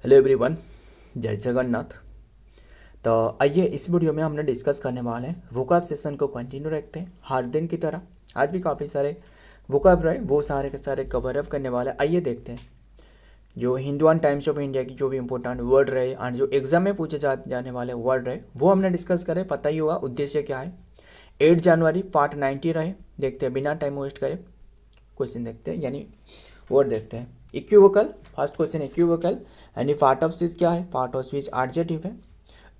Hello everyone, जय जगन्नाथ। तो आइए इस वीडियो में हमने डिस्कस करने वाले हैं वोकैब सेशन को कंटिन्यू रखते हैं हर दिन की तरह। आज भी काफ़ी सारे वोकैब रहे, वो सारे के सारे कवर अप करने वाले। आइए देखते हैं जो हिंदुस्तान टाइम्स ऑफ इंडिया की जो भी इंपॉर्टेंट वर्ड रहे और जो एग्जाम में पूछे जाने वाले वर्ड रहे वो हमने डिस्कस करें। पता ही होगा उद्देश्य क्या है। 8 जनवरी पार्ट 90 रहे। देखते हैं बिना टाइम वेस्ट करे क्वेश्चन देखते हैं, यानी वर्ड देखते हैं। इक्विवोकल, फर्स्ट क्वेश्चन इक्विवोकल यानी पार्ट ऑफ स्पीच क्या है? पार्ट ऑफ स्पीच एडजेक्टिव है।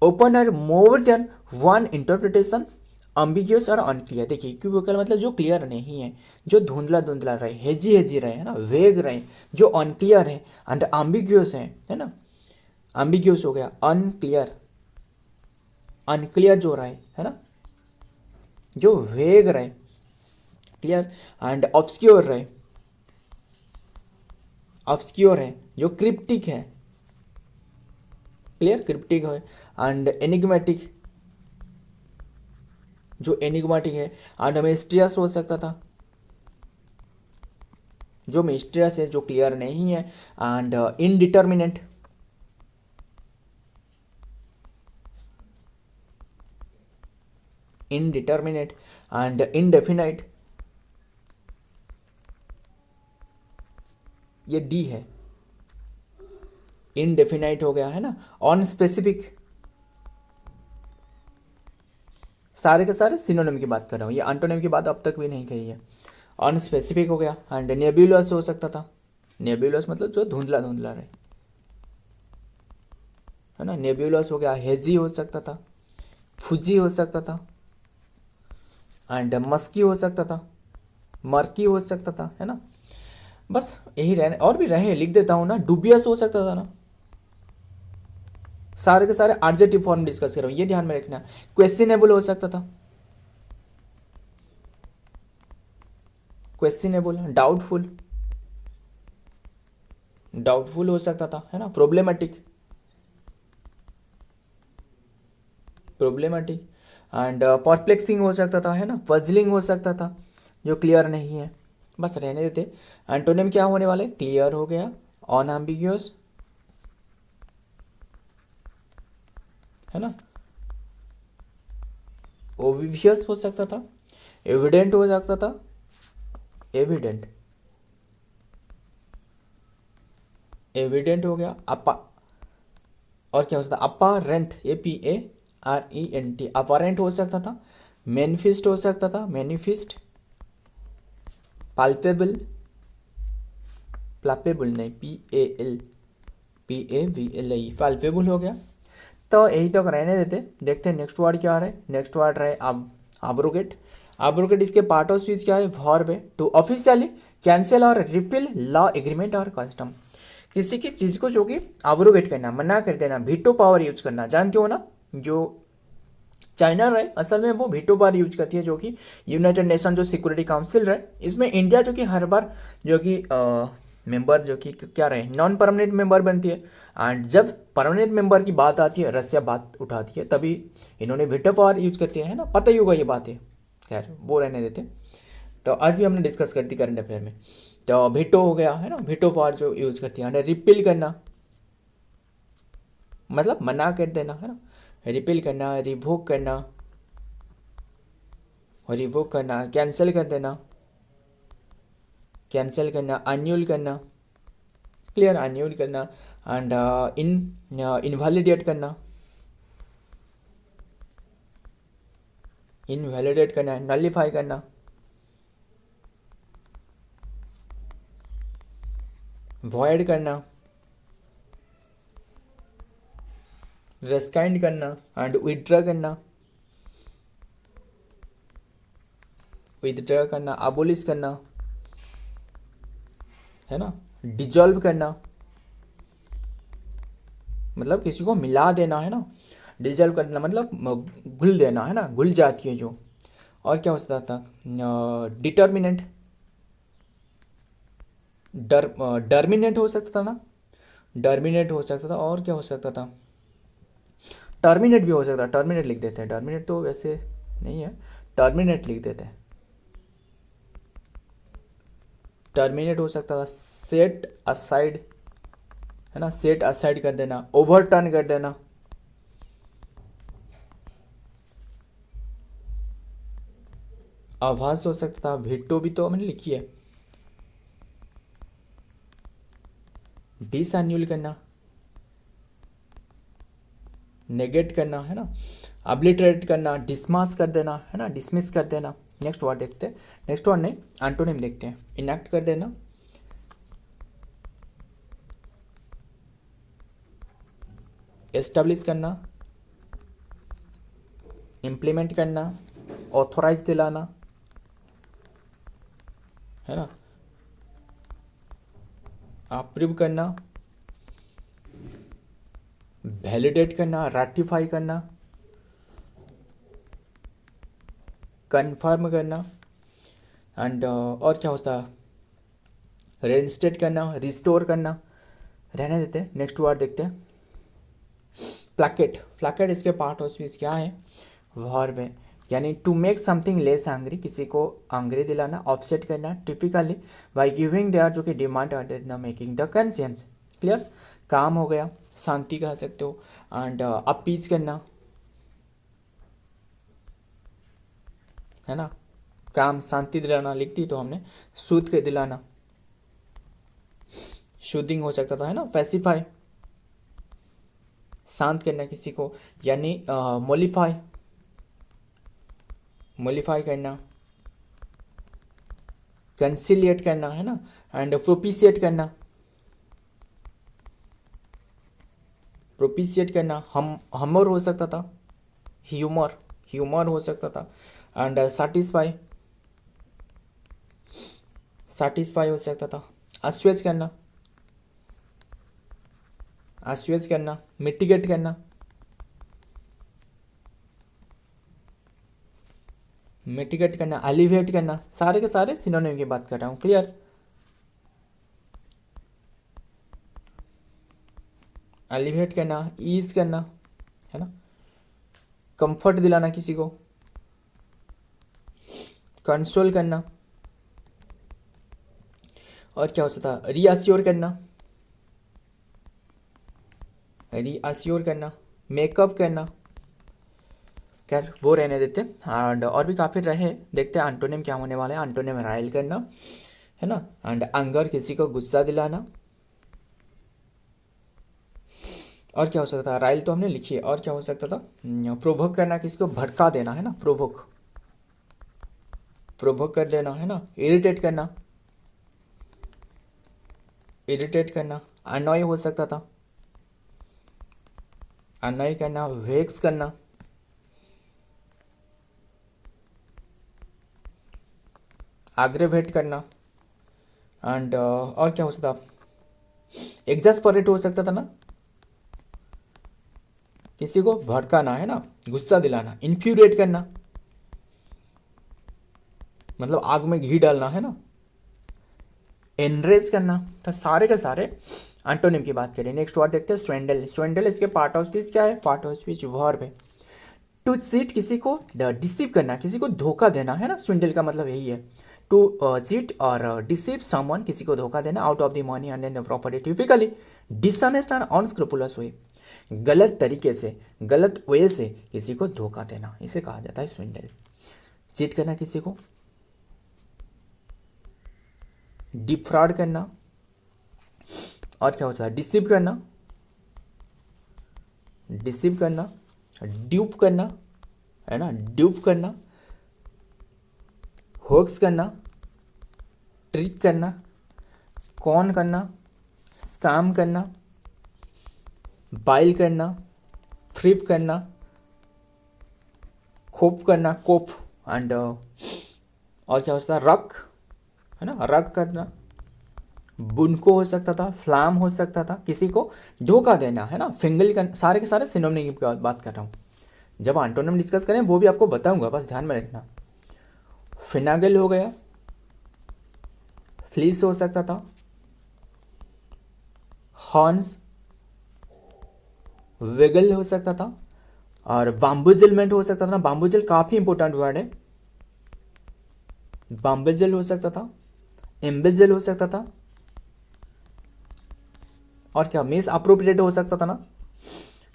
ओपन और मोर देन वन इंटरप्रिटेशन, अम्बिग्यूस और अनक्लियर। देखिए इक्विवोकल मतलब जो क्लियर नहीं है, जो धुंधला धुंधला रहे, हेजी हेजी रहे, है ना, वेग रहे, जो अनक्लियर है। एंड अम्बिग्यूस है ना, अम्बिग्यूस हो गया अनक्लियर, अनक्लियर जो रहे, है ना, जो वेग रहे, क्लियर। एंड ऑब्सक्योर रहे, ऑब्सक्योर है, जो क्रिप्टिक है, क्लियर, क्रिप्टिक है। एंड एनिग्मेटिक, जो एनिग्मेटिक है। एंड मिस्टीरियस हो सकता था, जो मिस्टीरियस है, जो क्लियर नहीं है। And indeterminate, indeterminate. And indefinite, ये डी है, इनडेफिनाइट हो गया, है ना। अनस्पेसिफिक, सारे के सारे सिनोनिम की बात कर रहा हूँ, ये एंटोनिम की बात अब तक भी नहीं कही है। अनस्पेसिफिक हो गया। एंड नेब्यूलस हो सकता था, नेब्यूलस मतलब जो धुंधला धुंधला रहे, है ना, नेब्यूलस हो गया। हेजी हो सकता था, फुजी हो सकता था। एंड मस्की हो सकता था, मर्की हो सकता था, है ना। बस यही रहने, और भी रहे, लिख देता हूँ ना। डुबियस हो सकता था ना। सारे के सारे एडजेक्टिव फॉर्म डिस्कस कर रहा हूँ, ये ध्यान में रखना। क्वेश्चनेबल हो सकता था, क्वेश्चनेबल। डाउटफुल, डाउटफुल हो सकता था, है ना। Problematic, problematic. एंड परप्लेक्सिंग हो सकता था, है ना। पजलिंग हो सकता था, जो क्लियर नहीं है। बस रहने देते। एंटोनिम क्या होने वाले? क्लियर हो गया, अनएम्बिगियस, है ना, ओब्वियस हो सकता था, एविडेंट हो सकता था, एविडेंट, एविडेंट हो गया। अपा, और क्या हो सकता? अपारेंट, APARENT, अपारेंट हो सकता था। मैनिफेस्ट हो सकता था, मैनिफेस्ट। पाल्पेबल, प्लापेबल नहीं, PALPAVLE, पाल्पेबल हो गया। तो यही तक रहने देते। देखते हैं नेक्स्ट वर्ड क्या रहा है। नेक्स्ट वर्ड रहे अब्रोगेट। अब्रोगेट इसके पार्ट ऑफ स्पीच क्या है? वर्ब है। टू ऑफिशियली कैंसिल और रिपील लॉ, एग्रीमेंट और कस्टम। किसी की चीज़ को जो कि अब्रोगेट करना, मना कर देना, वीटो पावर यूज करना। जानते हो ना, जो चाइना रहे असल में वो वीटो पावर यूज करती है, जो कि यूनाइटेड नेशन जो सिक्योरिटी काउंसिल रहे, इसमें इंडिया जो कि हर बार जो कि मेंबर जो कि क्या रहे, नॉन परमानेंट मेंबर बनती है। एंड जब परमानेंट मेंबर की बात आती है, रसिया बात उठाती है, तभी इन्होंने वीटो पावर यूज करती है ना। पता ही होगा ये बात है, खैर वो रहने देते। तो आज भी हमने डिस्कस करती करंट अफेयर में। तो वीटो हो गया, है ना, वीटो पावर जो यूज करती है। रिपील करना मतलब मना कर देना, है ना। रिपील करना, रिवोक करना, रिवोक करना, कैंसिल कर देना, कैंसिल करना, अन्यूल करना, क्लियर, अन्यूल करना। एंड इनवैलिडेट करना, इनवैलिडेट करना, नलिफाई करना, वॉइड करना, रेस्काइंड करना, एंड विथड्रॉ करना, विथड्रॉ करना, अबोलिश करना, है ना। डिजॉल्व करना मतलब किसी को मिला देना, है ना। डिजॉल्व करना मतलब घुल देना, है ना, घुल जाती है जो। और क्या हो सकता था? डिटर्मिनेंट, डर्मिनेट हो सकता था ना, डर्मिनेट हो सकता था। और क्या हो सकता था? टर्मिनेट भी हो सकता है, टर्मिनेट लिख देते हैं। टर्मिनेट तो वैसे नहीं है, टर्मिनेट लिख देते हैं। टर्मिनेट हो सकता था। सेट असाइड, है ना, सेट असाइड कर देना, ओवरटर्न कर देना, आवाज हो सकता था, वीटो भी तो मैंने लिखी है, डिसएन्यूल करना, नेगेट करना, है ना, अब्लिटरेट करना, डिसमास कर देना, है ना, डिसमिस कर देना। नेक्स्ट वर्ड देखते हैं, नेक्स्ट वर्ड नहीं एंटोनिम देखते हैं, इनएक्ट कर देना, एस्टेब्लिश करना, इम्प्लीमेंट करना, ऑथोराइज दिलाना, है ना, अप्रूव करना, वैलिडेट करना, रैटिफाई करना, कंफर्म करना, एंड और क्या होता है, रेइंस्टेट करना, रिस्टोर करना। रहने देते हैं, नेक्स्ट वर्ड देखते हैं, प्लैकेट। प्लैकेट इसके पार्ट ऑफ स्पीच क्या है, वर्ब है, यानी to make something less angry, किसी को एंग्री दिलाना, ऑफसेट करना, टिपिकली बाय गिविंग देयर जो कि डिमांड न मेकिंग द कंसेंस। क्लियर, काम हो गया, शांति कह सकते हो, एंड अपीच करना, है ना, काम शांति दिलाना, लिख दी तो हमने, सूद के दिलाना, शूदिंग हो सकता था, है ना, पैसिफाई शांत करना किसी को, यानी मोलिफाई, मोलिफाई करना, कंसिलिएट करना, है ना, एंड प्रोपिशिएट करना, प्रोपिशिएट करना, हमर हो सकता था, ह्यूमर, ह्यूमर हो सकता था, एंड सैटिस्फाई, सैटिस्फाई हो सकता था, अस्वेज करना, अस्वेज करना, मिटिगेट करना, मिटिगेट करना, एलिवेट करना, सारे के सारे सिनोनिम की बात कर रहा हूँ। क्लियर, एलिवेट करना, ईज करना, है ना, कंफर्ट दिलाना किसी को, कंसोल करना, और क्या हो सकता है, रीअश्योर करना, रीअश्योर करना, मेकअप करना। खैर वो रहने देते हैं, एंड और भी काफ़ी रहे, देखते हैं एंटोनिम क्या होने वाला है। एंटोनिम राइल करना, है ना, एंड एंगर किसी को गुस्सा दिलाना, और क्या हो सकता था, राइल तो हमने लिखी है, और क्या हो सकता था, प्रोवोक करना, किसी को भड़का देना, है ना, प्रोवोक, प्रोवोक कर देना, है ना, इरिटेट करना, इरिटेट करना, अनॉय हो सकता था, अनॉय करना, वेक्स करना, एग्रेवेट करना, एंड और क्या हो सकता, एग्जास्परेट हो सकता था ना, किसी को भड़काना, है ना, गुस्सा दिलाना, इन्फ्यूरेट करना, मतलब आग में घी डालना, है ना, एनरेज करना। तो सारे के सारे एंटोनिम की बात करें। नेक्स्ट वर्ड देखते हैं, स्वेंडल। स्वेंडल इसके पार्ट ऑफ स्पीच क्या है, पार्ट ऑफ स्पीच वर्ब है। टू चीट, किसी को डिसीव करना, किसी को धोखा देना, है ना, स्वेंडल का मतलब यही है, टू चीट और डिसीव समवन, किसी को धोखा देना, out of the money and the property, typically dishonest and unscrupulous way, गलत तरीके से, गलत वे से किसी को धोखा देना, इसे कहा जाता है स्वेंडल। चीट करना किसी को, डिफ्रॉड करना, और क्या होता है, डिसीव करना, डिसीव करना, ड्यूप करना, है ना, ड्यूप करना, होक्स करना, ट्रिक करना, कॉन करना, स्कैम करना, बाइल करना, फ्रिप करना, खोप करना, कोप, एंड और क्या होता है, रक, है ना, रक करना, बुनको हो सकता था, फ्लैम हो सकता था, किसी को धोखा देना, है ना, फिंगल करना, सारे के सारे सिनोनिम की बात कर रहा हूँ। जब एंटोनिम डिस्कस करें वो भी आपको बताऊंगा, बस ध्यान में रखना। फिनागल हो गया, फ्लीस हो सकता था, हॉर्न्स, वेगल हो सकता था, और बाम्बुजिलमेंट हो सकता था ना, बाम्बुजिल काफ़ी इंपॉर्टेंट वर्ड है, बाम्बुजिल हो सकता था, एम्बेजिल हो सकता था, और क्या मिस अप्रोप्रिएट हो सकता था ना,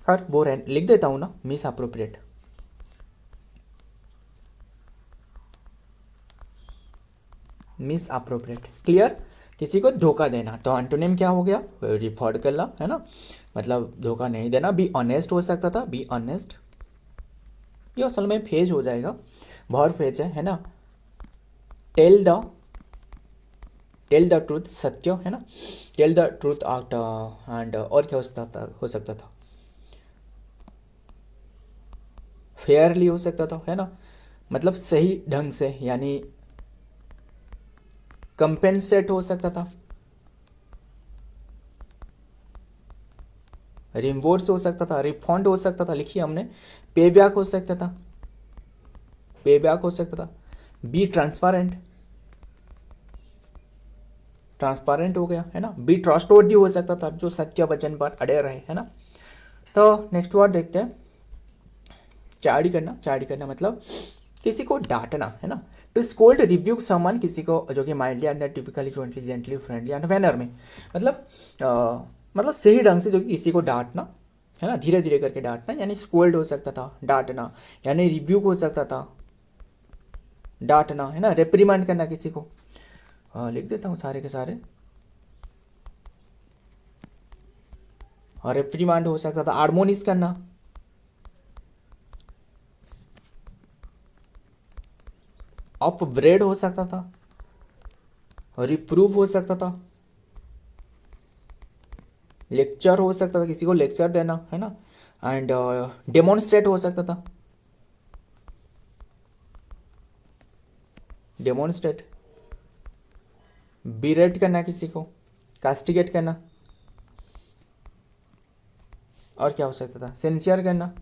खैर वो लिख देता हूँ ना, miss appropriate. Miss appropriate clear, किसी को धोखा देना। तो एंटोनिम क्या हो गया, रिफर्ड करना, है ना, मतलब धोखा नहीं देना। बी ऑनेस्ट हो सकता था, बी ऑनेस्ट, ये असल में फेज हो जाएगा, बहुत फेज है ना। Tell the, tell the truth, सत्य, है ना, tell the truth out, and और क्या हो सकता था, फेयरली हो सकता था, है ना, मतलब सही ढंग से, यानी कंपेंसेट हो सकता था, रिम्बोर्स हो सकता था, रिफंड हो सकता था, लिखिए हमने, पे बैक हो सकता था, पे बैक हो सकता था। बी ट्रांसपेरेंट, ट्रांसपेरेंट हो गया, है ना। बी ट्रस्टवर्दी हो सकता था, जो सत्य वचन पर अड़े रहे, है ना। तो नेक्स्ट वर्ड देखते हैं, चाड़ी करना। चाड़ी करना मतलब किसी को डांटना, है ना। टू स्कोल्ड, रिव्यू समवन, किसी को जो कि mildly and typically, jointly, gently, friendly and manner में, मतलब मतलब सही ढंग से जो कि किसी को डांटना, है ना, धीरे धीरे करके डांटना, यानी स्कोल्ड हो सकता था, डांटना, यानी रिव्यू हो सकता था, डांटना, है ना, रिप्रीमेंड करना किसी को। लिख देता हूँ सारे के सारे, और रिप्रीमेंड हो सकता था, आर्मोनिस करना, ऑफ ब्रेड हो सकता था, रिप्रूव हो सकता था, लेक्चर हो सकता था, किसी को लेक्चर देना, है ना, एंड डेमोन्स्ट्रेट हो सकता था, डेमोन्स्ट्रेट, बिरेट करना किसी को, कास्टिगेट करना, और क्या हो सकता था, सिंसियर करना,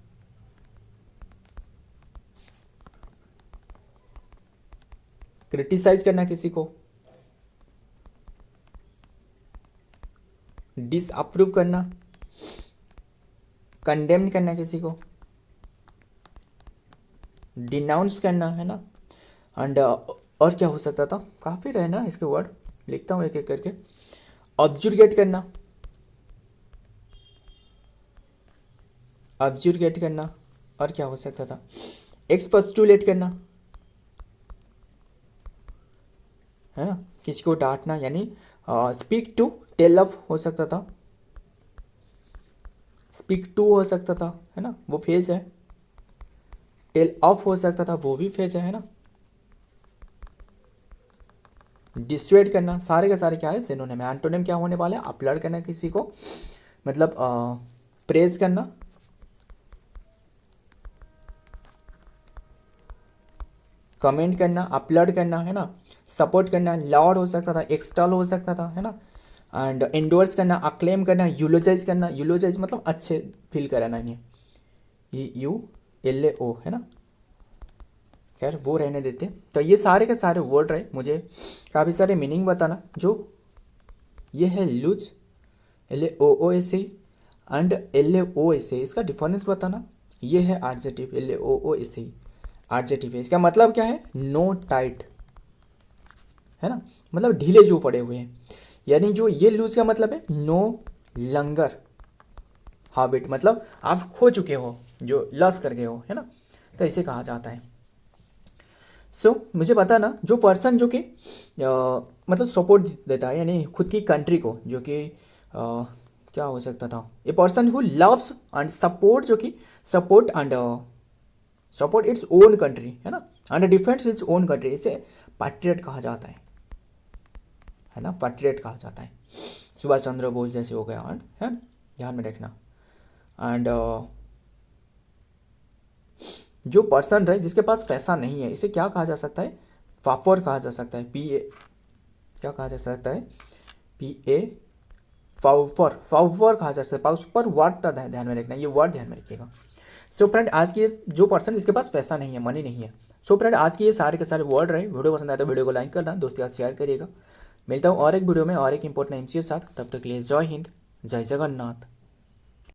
क्रिटिसाइज करना किसी को, डिसअप्रूव करना, कंडेम करना किसी को, डिनाउंस करना, है ना, एंड और क्या हो सकता था, काफ़ी रहे ना इसके वर्ड, लिखता हूँ एक एक करके। ऑब्जुर्गेट करना, ऑब्जुर्गेट करना, और क्या हो सकता था, एक्सपोस्टुलेट करना, है ना, किसी को डांटना, यानी स्पीक टू, टेल ऑफ हो सकता था, स्पीक टू हो सकता था, है ना, वो फेज है। टेल ऑफ हो सकता था, वो भी फेज है ना। डिस्वेड करना, सारे के सारे क्या है, सिनोनिम है। एंटोनिम क्या होने वाला है, अपलर्ड करना किसी को, मतलब प्रेज करना, कमेंट करना, अपलोड करना, है ना, सपोर्ट करना, लॉर्ड हो सकता था, एक्सटॉल हो सकता था, है ना, एंड इंडोर्स करना, अक्लेम करना, यूलोजाइज करना, यूलोजाइज मतलब अच्छे फील कराना इन्हें, ULAO, है ना, खैर वो रहने देते। तो ये सारे के सारे वर्ड रहे, मुझे काफ़ी सारे मीनिंग बताना। जो ये है लूज, LAOOSA, एंड LAOSA, इसका डिफरेंस बताना। ये है एडजेक्टिव, LAOOSA एडजेक्टिव है, इसका मतलब क्या है, नो टाइट, है ना, मतलब ढीले जो पड़े हुए हैं। यानी जो ये लूज का मतलब है नो लंगर हैबिट, मतलब आप खो चुके हो, जो लॉस कर गए हो, है ना, तो इसे कहा जाता है। मुझे पता ना, जो पर्सन जो कि मतलब सपोर्ट देता है, यानी खुद की कंट्री को, जो कि क्या हो सकता था, a person who loves and support, जो कि support and support its own country, है ना, and defends its own country, इसे पैट्रियट कहा जाता है ना, पैट्रियट कहा जाता है। सुभाष चंद्र बोस जैसे हो गया, एंड है, ध्यान में रखना। एंड जो पर्सन रहे जिसके पास पैसा नहीं है, इसे क्या कहा जा सकता है, फापर कहा जा सकता है, PA, क्या कहा जा सकता है, PA, फाउफर, फाउफर कहा जा सकता है। पाउस पर वर्ड का ध्यान में रखना, ये वर्ड ध्यान में रखिएगा। फ्रेंड आज की जो पर्सन जिसके पास पैसा नहीं है, मनी नहीं है, फ्रेंड आज की ये सारे के सारे वर्ड रहे। वीडियो पसंद आए तो वीडियो को लाइक करना, दोस्तों के साथ शेयर करिएगा। मिलता हूँ और एक वीडियो में और एक इंपॉर्टेंट MC के साथ, तब तक के लिए जय हिंद, जय जगन्नाथ।